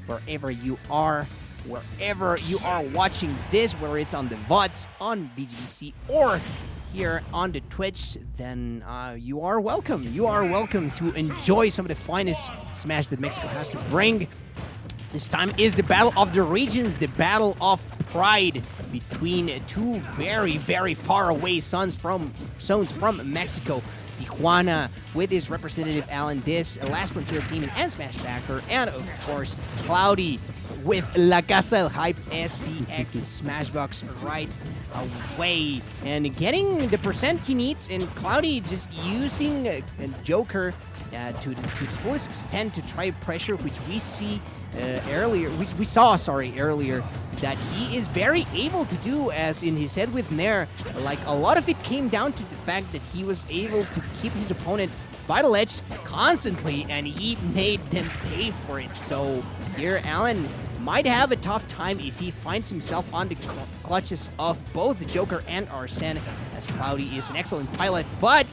wherever you are watching this, whether it's on the VODs, on BGBC, or here on the Twitch, then you are welcome. You are welcome to enjoy some of the finest Smash that Mexico has to bring. This time is the Battle of the Regions, the Battle of Pride between two very, very far away zones from Mexico. Tijuana with his representative AlanDiss, Last Frontier Gaming and Smash backer, and of course Cloudy with La Casa del Hype SPX Smashbox right away, and getting the percent he needs, and Cloudy just using a Joker to its fullest extent to try pressure, which we see earlier, that he is very able to do, as in his head with Nair. Like, a lot of it came down to the fact that he was able to keep his opponent by the ledge constantly, and he made them pay for it. So here Alan might have a tough time if he finds himself on the clutches of both the Joker and Arsene, as Cloudy is an excellent pilot, but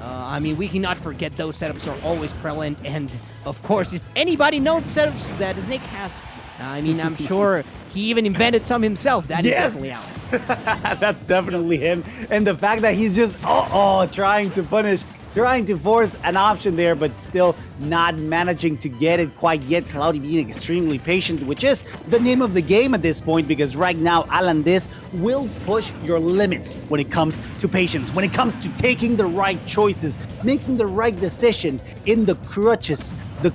I mean, we cannot forget those setups are always prevalent, and of course, if anybody knows setups that Snake has, I mean, I'm sure he even invented some himself. That is definitely Alan. That's definitely him. And the fact that he's just, trying to punish, trying to force an option there, but still not managing to get it quite yet. Cloudy being extremely patient, which is the name of the game at this point, because right now, AlanDiss will push your limits when it comes to patience, when it comes to taking the right choices, making the right decision in the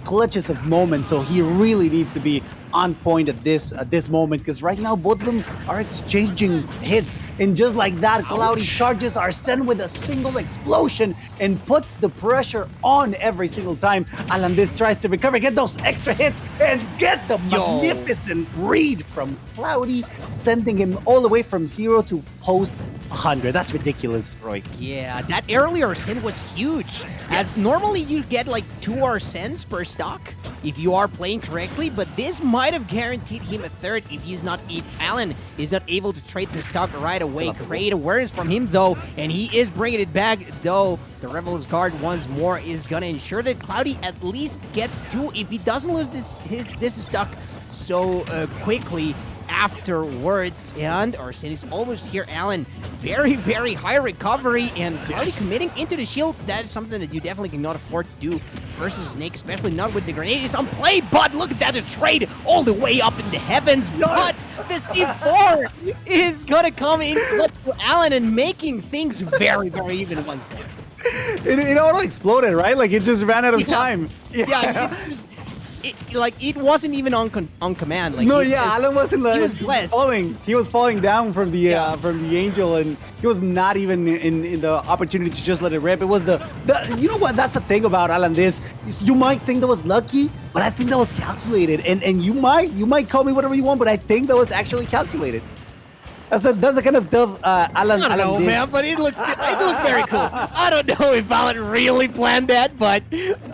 clutches of moments. So he really needs to be on point at this moment, because right now both of them are exchanging hits, and just like that, Cloudy charges Arsene with a single explosion and puts the pressure on every single time. AlanDiss tries to recover, get those extra hits, and get the magnificent read from Cloudy, sending him all the way from 0 to post 100. That's ridiculous, Roy. Yeah, that early Arsene was huge. As normally you get like 2 Arsenes per stock if you are playing correctly, but this might have guaranteed him a third if Alan is not able to trade the stock right away. Great awareness from him though, and he is bringing it back though. The Rebels Guard once more is gonna ensure that Cloudy at least gets 2 if he doesn't lose this stock so quickly afterwards. And Arsene is almost here. Alan, very, very high recovery, and Cloudy committing into the shield. That is something that you definitely cannot afford to do versus Snake, especially not with the grenade is on play. But look at that, the trade all the way up in the heavens. But the C4 is gonna come in clutch to Alan and making things very, very even once more. It auto exploded, right? Like it just ran out of time. It wasn't even on command. Like, Alan wasn't. He was blessed. He was falling down from the angel, and he was not even in the opportunity to just let it rip. It was the you know what? That's the thing about AlanDiss. You might think that was lucky, but I think that was calculated. And you might call me whatever you want, but I think that was actually calculated. That's the kind of stuff Alan. I don't know, man, but it looked very cool. I don't know if Alan really planned that, but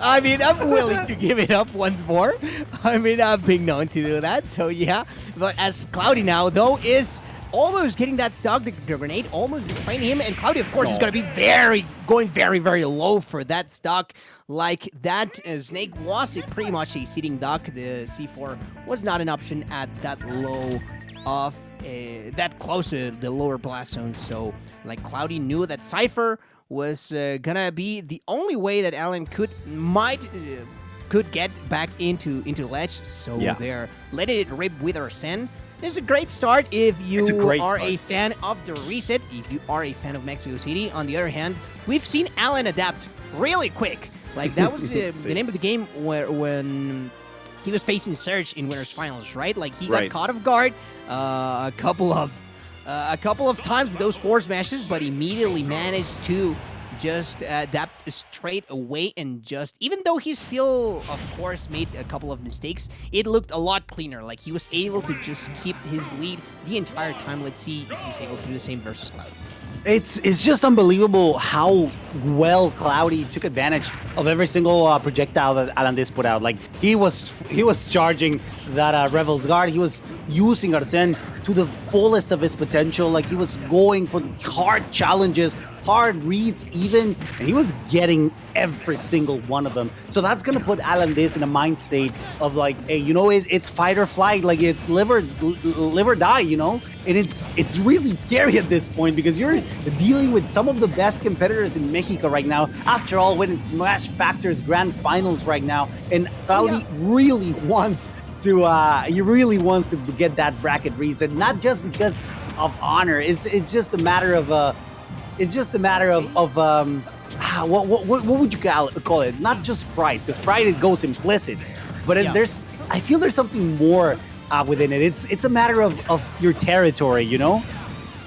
I mean, I'm willing to give it up once more. I mean, I've been known to do that, so yeah. But as Cloudy now, though, is almost getting that stock, the grenade almost betraying him, and Cloudy, of course, is going to be going very, very low for that stock. Like that, Snake was pretty much a sitting duck. The C4 was not an option at that low of that close to the lower blast zone. So like Cloudy knew that Cypher was gonna be the only way that Alan could get back into ledge. So they're letting it rip with Arsene. It's a great start if you are a fan of the reset, if you are a fan of Mexico City. On the other hand, we've seen Alan adapt really quick. Like that was the name of the game when he was facing Surge in Winners Finals, right? Like he got caught off guard a couple of times with those force smashes, but immediately managed to just adapt straight away, and just, even though he still, of course, made a couple of mistakes, it looked a lot cleaner. Like he was able to just keep his lead the entire time. Let's see if he's able to do the same versus Cloud. It's just unbelievable how well Cloudy took advantage of every single projectile that AlanDiss put out. Like he was charging that Rebels Guard. He was using Arsene to the fullest of his potential. Like he was going for hard challenges hard reads even, and he was getting every single one of them. So that's going to put AlanDiss in a mind state of like, hey, you know, it's fight or flight, like it's live or die, you know? And it's really scary at this point because you're dealing with some of the best competitors in Mexico right now. After all, winning Smash Factors Grand Finals right now, and Cloudy really wants to get that bracket reset, not just because of honor. It's just a matter of what would you call it? Not just pride, because pride it goes implicit, but I feel there's something more within it. It's a matter of your territory, you know.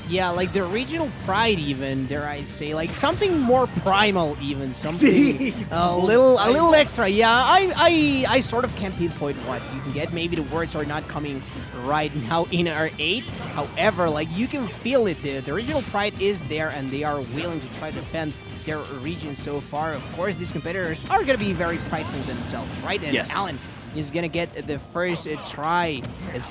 Yeah, like the regional pride, even dare I say, like something more primal, even something a little extra. Yeah, I sort of can't pinpoint what you can get. Maybe the words are not coming right now in our 8. However, like you can feel it. The regional pride is there, and they are willing to try to defend their region so far. Of course, these competitors are going to be very prideful themselves, right? And yes. Alan is going to get the first try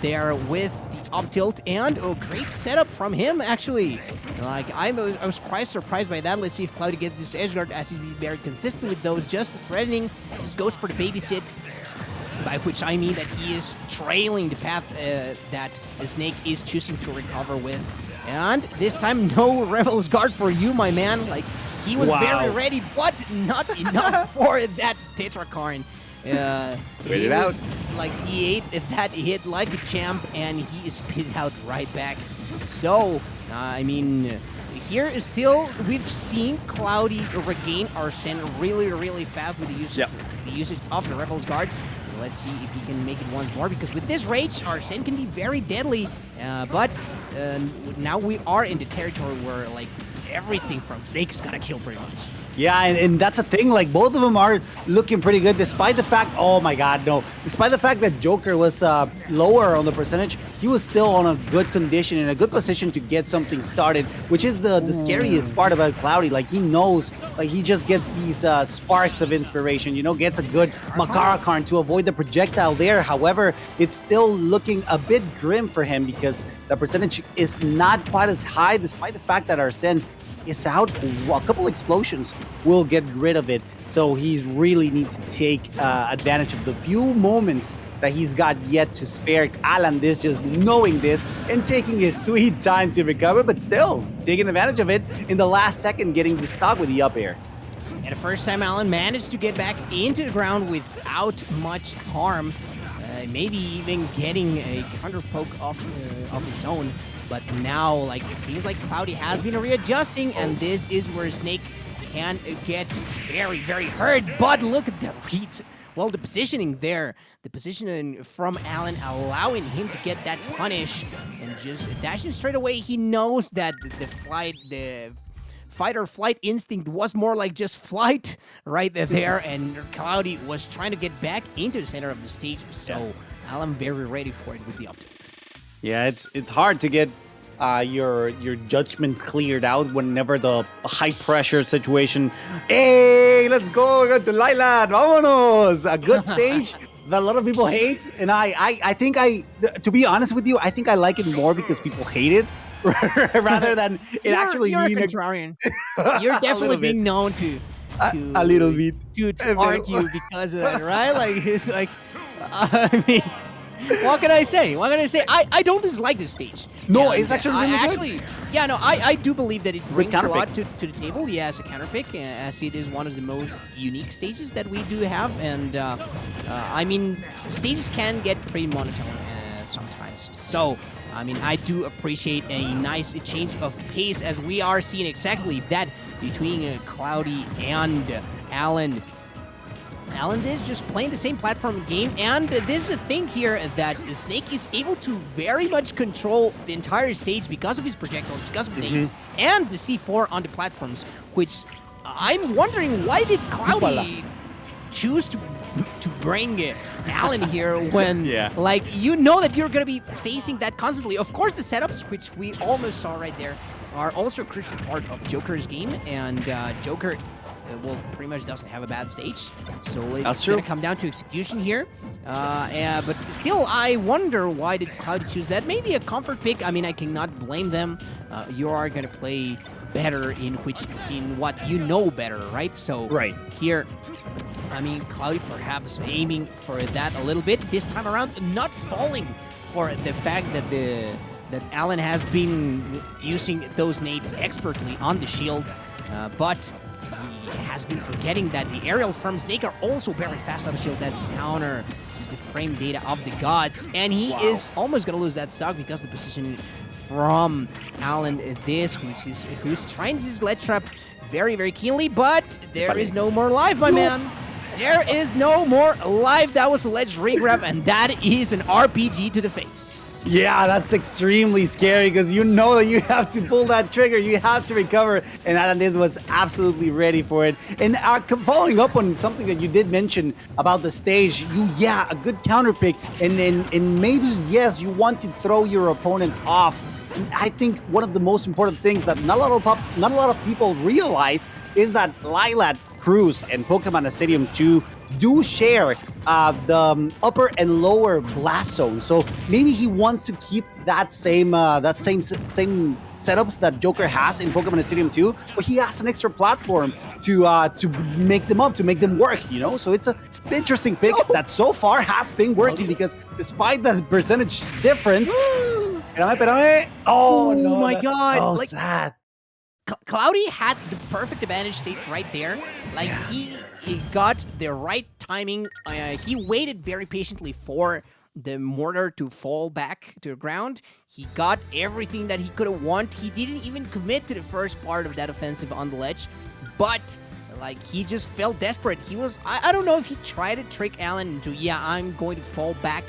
there with the up tilt, and great setup from him, actually. Like, I was quite surprised by that. Let's see if Cloudy gets this edge guard, as he's been very consistent with those, just threatening, just goes for the babysit, by which I mean that he is trailing the path that the Snake is choosing to recover with. And this time, no Revel's Guard for you, my man. Like, he was very ready, but not enough for that Tetrakarn. He was like E8 if that hit like a champ, and he is spit out right back. So, I mean, here is still, we've seen Cloudy regain Arsene really fast with the usage of the Rebel's Guard. Let's see if he can make it once more, because with this rage, Arsene can be very deadly. But now we are in the territory where, like, everything from Snake is gonna kill pretty much. Yeah, and that's the thing, like, both of them are looking pretty good, despite the fact, oh my god, no. Despite the fact that Joker was lower on the percentage, he was still on a good condition, in a good position to get something started, which is the scariest part about Cloudy. Like, he knows, like, he just gets these sparks of inspiration, you know, gets a good Makarakarn to avoid the projectile there. However, it's still looking a bit grim for him because the percentage is not quite as high, despite the fact that Arsene is out. A couple explosions will get rid of it, so he really needs to take advantage of the few moments that he's got yet to spare. AlanDiss just knowing this and taking his sweet time to recover, but still taking advantage of it in the last second, getting the stop with the up air. And the first time Alan managed to get back into the ground without much harm, maybe even getting a counter poke off his own. But now, like, it seems like Cloudy has been readjusting, and this is where Snake can get very hurt. But look at the reads. Well, the positioning there, the positioning from Alan, allowing him to get that punish and just dashing straight away. He knows that the fight or flight instinct was more like just flight right there, and Cloudy was trying to get back into the center of the stage. So Alan very ready for it with the update. Yeah, it's hard to get your judgment cleared out whenever the high pressure situation. Hey, let's go! We got the Lylat. Vámonos! A good stage that a lot of people hate, and I think to be honest with you, I think I like it more because people hate it rather than it actually being a contrarian. You're definitely being known to a little bit to argue because of that, right? Like, it's like, I mean, what can I say? I don't dislike this stage. No, it's actually really good. Yeah, no, I do believe that it brings a lot to the table. Yeah, as a counterpick, as it is one of the most unique stages that we do have. And, I mean, stages can get pretty monotone sometimes. So, I mean, I do appreciate a nice change of pace, as we are seeing exactly that between Cloudy and Alan. AlanDiss just playing the same platform game, and there's a thing here that Snake is able to very much control the entire stage because of his projectiles, because of nades, and the C4 on the platforms, which I'm wondering, why did Cloudy choose to bring Alan here when, like, you know that you're going to be facing that constantly. Of course, the setups, which we almost saw right there, are also a crucial part of Joker's game, and Joker, well, pretty much doesn't have a bad stage. So it's going to come down to execution here. But still, I wonder, why did Cloudy choose that? Maybe a comfort pick. I mean, I cannot blame them. You are going to play better in what you know better, right? So Right. here, I mean, Cloudy perhaps aiming for that a little bit this time around, not falling for the fact that Alan has been using those nades expertly on the shield, but he has been forgetting that the aerials from Snake are also very fast on the shield that counter just the frame data of the gods, and he is almost gonna lose that stock because of the positioning from AlanDiss, who's trying to use ledge traps very, very keenly, but there is no more life, my man. There is no more life. That was a ledge regrab, and that is an RPG to the face. Yeah, that's extremely scary because you know that you have to pull that trigger, you have to recover, and AlanDiss was absolutely ready for it. And following up on something that you did mention about the stage, a good counter pick, and maybe, yes, you want to throw your opponent off. And I think one of the most important things that not a lot of people realize is that Lylat Cruise and Pokemon Stadium 2 do share the upper and lower blast zone. So maybe he wants to keep that same setups that Joker has in Pokemon Stadium 2, but he has an extra platform to make them work, you know? So it's an interesting pick that so far has been working because despite the percentage difference, espérame. Oh no, my that's God. so sad. Cloudy had the perfect advantage state right there. Like, he got the right timing. He waited very patiently for the mortar to fall back to the ground. He got everything that he could have wanted. He didn't even commit to the first part of that offensive on the ledge, but like, he just felt desperate. He was, I don't know if he tried to trick Alan into, I'm going to fall back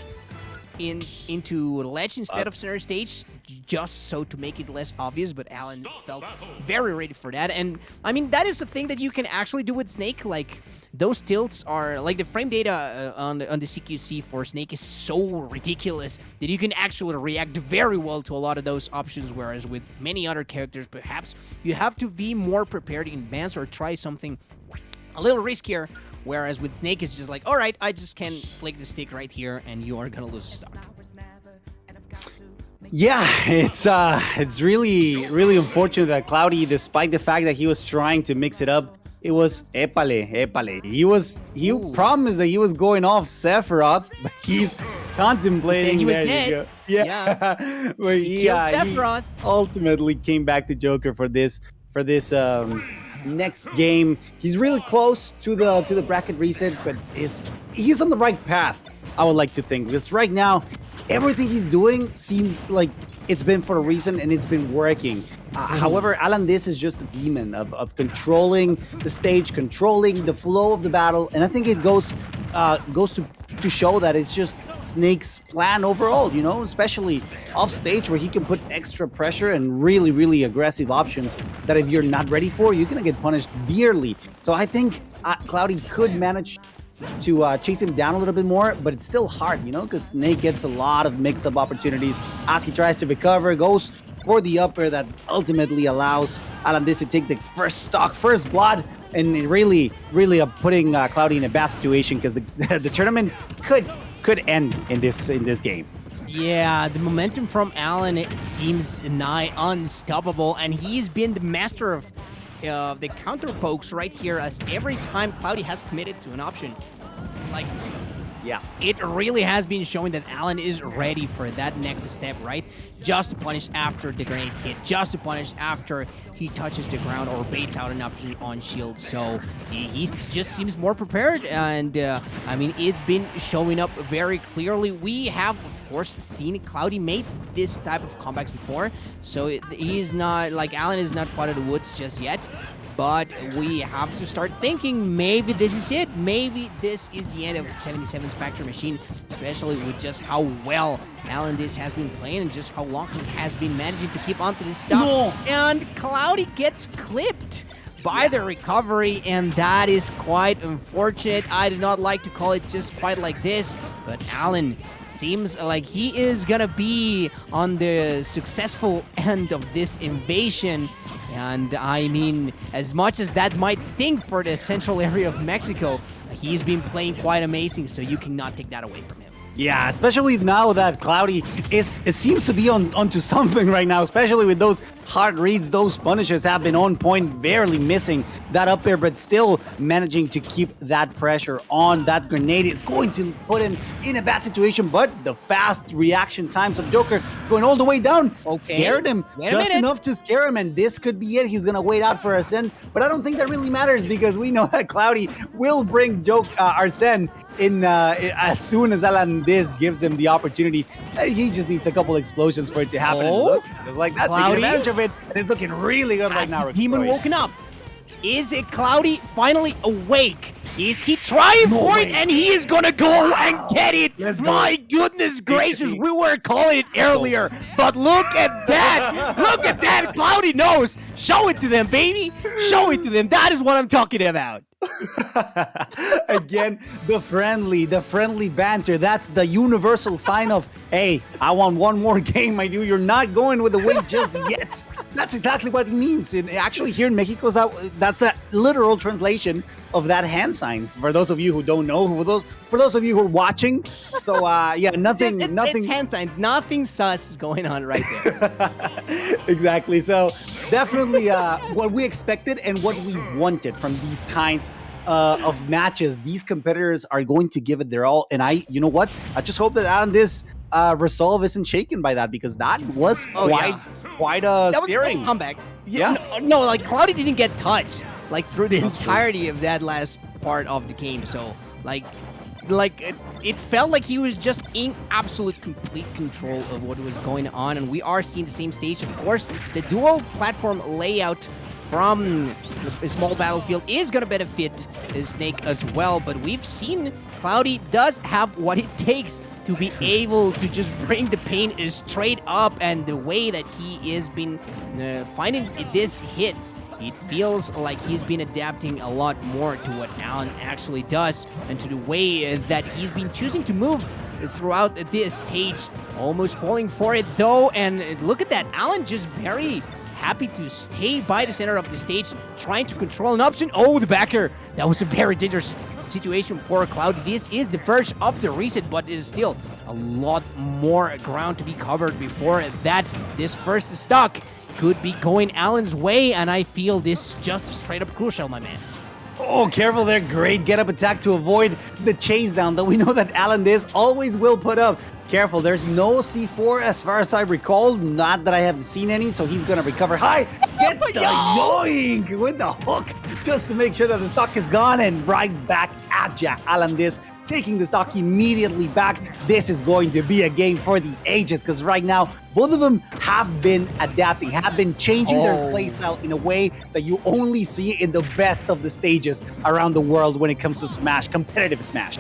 into ledge instead of center stage, just so to make it less obvious, but Alan felt very ready for that. And I mean, that is the thing that you can actually do with Snake. Like, those tilts are like the frame data on the CQC for Snake is so ridiculous that you can actually react very well to a lot of those options, whereas with many other characters, perhaps you have to be more prepared in advance or try something a little riskier, whereas with Snake it's just like, all right, I just can flick the stick right here and you are gonna lose the stock. Yeah, it's really unfortunate that Cloudy, despite the fact that he was trying to mix it up, it was épale. He promised that he was going off Sephiroth, but he's contemplating. He was there dead. you go. Yeah. But He ultimately came back to Joker for this next game. He's really close to the bracket reset, but he's on the right path, I would like to think, because right now everything he's doing seems like it's been for a reason and it's been working. However, AlanDiss is just a demon of controlling the stage, controlling the flow of the battle, and I think it goes to show that it's just Snake's plan overall, you know, especially off stage where he can put extra pressure and really aggressive options that if you're not ready for, you're gonna get punished dearly. So I think Cloudy could manage to chase him down a little bit more, but it's still hard, you know, because Snake gets a lot of mix-up opportunities as he tries to recover, goes for the upper that ultimately allows AlanDiss to take the first blood, and really putting Cloudy in a bad situation because the tournament could end in this game. Yeah, the momentum from Alan, it seems nigh unstoppable, and he's been the master of the counter pokes right here, as every time Cloudy has committed to an option, like, yeah, it really has been showing that Alan is ready for that next step, right? Just to punish after the grenade hit, just to punish after he touches the ground or baits out an option on shield. So he just seems more prepared, and I mean, it's been showing up very clearly. We have, of course, seen Cloudy make this type of comebacks before, so he's not, like, Alan is not part of the woods just yet. But we have to start thinking, maybe this is it. Maybe this is the end of 77 Spectre Machine, especially with just how well AlanDiss has been playing and just how long he has been managing to keep onto the stocks. No. And Cloudy gets clipped by the recovery, and that is quite unfortunate. I do not like to call it just quite like this, but Alan seems like he is gonna be on the successful end of this invasion. And I mean, as much as that might sting for the central area of Mexico, he's been playing quite amazing, so you cannot take that away from him. Yeah, especially now that Cloudy it seems to be onto something right now, especially with those hard reads, those punishes have been on point, barely missing that up air, but still managing to keep that pressure on. That grenade is going to put him in a bad situation, but the fast reaction times of Joker is going all the way down. Okay. Scared him just enough to scare him, and this could be it. He's going to wait out for Arsene, but I don't think that really matters because we know that Cloudy will bring Arsene in as soon as AlanDiss gives him the opportunity. He just needs a couple explosions for it to happen. And look, just like that, taking advantage of it, and it's looking really good right now. Demon woken up. Is it Cloudy finally awake? Is he trying for it? And he is gonna go and get it. My goodness gracious, we were calling it earlier, but look at that. Look at that. Cloudy knows. Show it to them, baby. Show it to them. That is what I'm talking about. Again, the friendly banter. That's the universal sign of, hey, I want one more game, my dude. You're not going with the weight just yet. That's exactly what it means. Actually, here in Mexico, that's the literal translation of that hand signs. For those of you who don't know, for those of you who are watching, so yeah, nothing. It's hand signs. Nothing sus going on right there. Exactly. So definitely what we expected and what we wanted from these kinds of matches. These competitors are going to give it their all, and you know what? I just hope that AlanDiss resolve isn't shaken by that, because that was quite a steering comeback. Yeah. No, like Cloudy didn't get touched like through the entirety of that last part of the game. So like it felt like he was just in absolute complete control of what was going on, and we are seeing the same stage. Of course, the dual platform layout from a small battlefield is going to benefit Snake as well, but we've seen Cloudy does have what it takes to be able to just bring the pain straight up, and the way that he is been finding this hits, it feels like he's been adapting a lot more to what Alan actually does, and to the way that he's been choosing to move throughout this stage, almost falling for it though. And look at that, Alan just very happy to stay by the center of the stage, trying to control an option. Oh, the backer. That was a very dangerous situation for Cloudy. This is the verge of the reset, but it is still a lot more ground to be covered before that. This first stock could be going Alan's way, and I feel this just straight up crucial, my man. Oh, careful there. Great get-up attack to avoid the chase down that we know that AlanDiss always will put up. Careful, there's no C4 as far as I recall. Not that I haven't seen any, so he's going to recover high. Gets the yoink with the hook just to make sure that the stock is gone, and right back at ya. AlanDiss taking the stock immediately back. This is going to be a game for the ages, because right now, both of them have been adapting, have been changing their playstyle in a way that you only see in the best of the stages around the world when it comes to Smash, competitive Smash.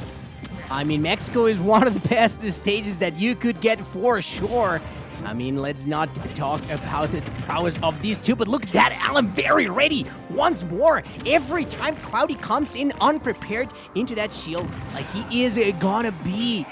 I mean, Mexico is one of the best stages that you could get for sure. I mean, let's not talk about the prowess of these two, but look at that, Alan very ready once more. Every time Cloudy comes in unprepared into that shield, like he is gonna be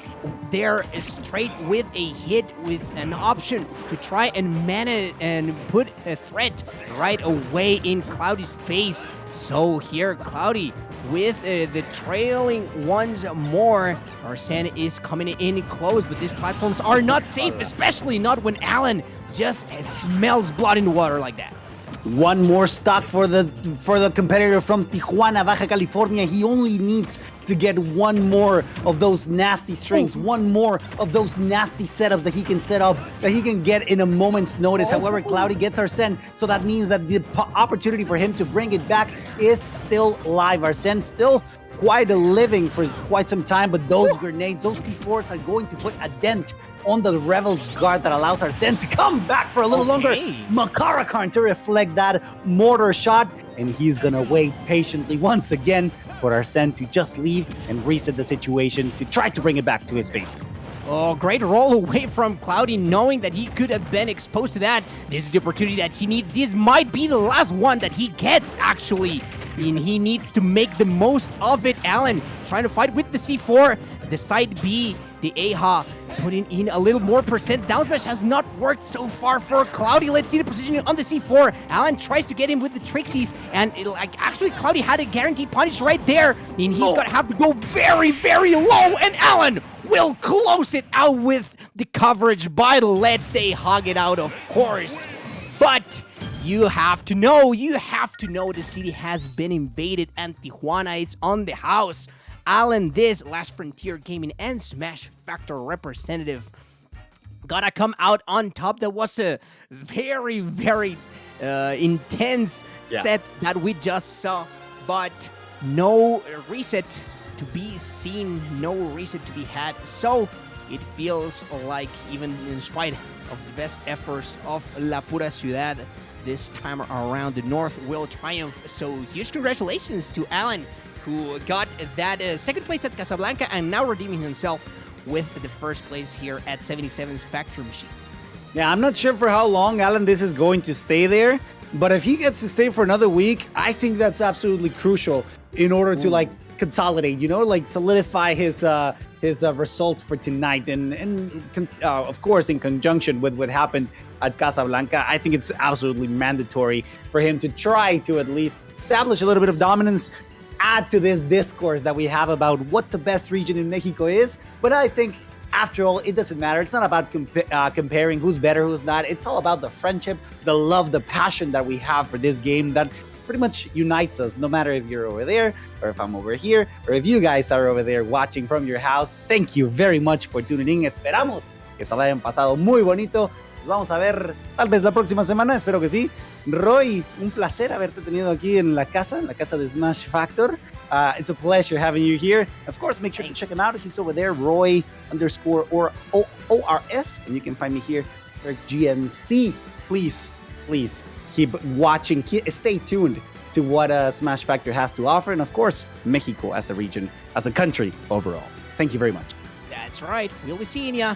there straight with a hit, with an option to try and manage and put a threat right away in Cloudy's face. So here, Cloudy with the trailing once more. Arsene is coming in close, but these platforms are not safe, especially not when Alan just smells blood in the water like that. One more stock for the competitor from Tijuana, Baja California. He only needs to get one more of those nasty strings, one more of those nasty setups that he can set up, that he can get in a moment's notice. However, Cloudy gets Arsene, so that means that the opportunity for him to bring it back is still live. Arsene still quite a living for quite some time, but those grenades, those T4s are going to put a dent on the Revel's guard that allows Arsene to come back for a little longer. Makarakarn to reflect that mortar shot, and he's gonna wait patiently once again for Arsene to just leave and reset the situation to try to bring it back to his feet. Oh, great roll away from Cloudy, knowing that he could have been exposed to that. This is the opportunity that he needs. This might be the last one that he gets, actually. And he needs to make the most of it. Alan trying to fight with the C4. The side B, the AHA, putting in a little more percent. Down smash has not worked so far for Cloudy. Let's see the positioning on the C4. Alan tries to get him with the Trixies, and actually Cloudy had a guaranteed punish right there, and he's gonna have to go very, very low, and Alan will close it out with the coverage by Let's. They hug it out, of course. But you have to know the city has been invaded and Tijuana is on the house. AlanDiss, Last Frontier Gaming, and Smash Factor representative gotta come out on top. That was a very, very intense set that we just saw, but no reset to be seen, no reset to be had. So it feels like, even in spite of the best efforts of La Pura Ciudad, this time around the North will triumph. So huge congratulations to Alan, who got that second place at Casablanca and now redeeming himself with the first place here at 77's Factory Machine. Yeah, I'm not sure for how long AlanDiss is going to stay there, but if he gets to stay for another week, I think that's absolutely crucial in order to like consolidate, like solidify his results for tonight, and of course in conjunction with what happened at Casablanca. I think it's absolutely mandatory for him to try to at least establish a little bit of dominance, add to this discourse that we have about what's the best region in Mexico is. But I think, after all, it doesn't matter. It's not about comparing who's better, who's not. It's all about the friendship, the love, the passion that we have for this game that pretty much unites us, no matter if you're over there or if I'm over here or if you guys are over there watching from your house. Thank you very much for tuning in. Esperamos que se la hayan pasado muy bonito. Nos vamos a ver tal vez la próxima semana, espero que sí. Roy, un placer haberte tenido aquí en la casa de Smash Factor. It's a pleasure having you here. Of course, make sure to check him out. He's over there, Roy_ORS, and you can find me here for GMC. Please keep watching, stay tuned to what Smash Factor has to offer, and of course, Mexico as a region, as a country overall. Thank you very much. That's right. We'll be seeing ya.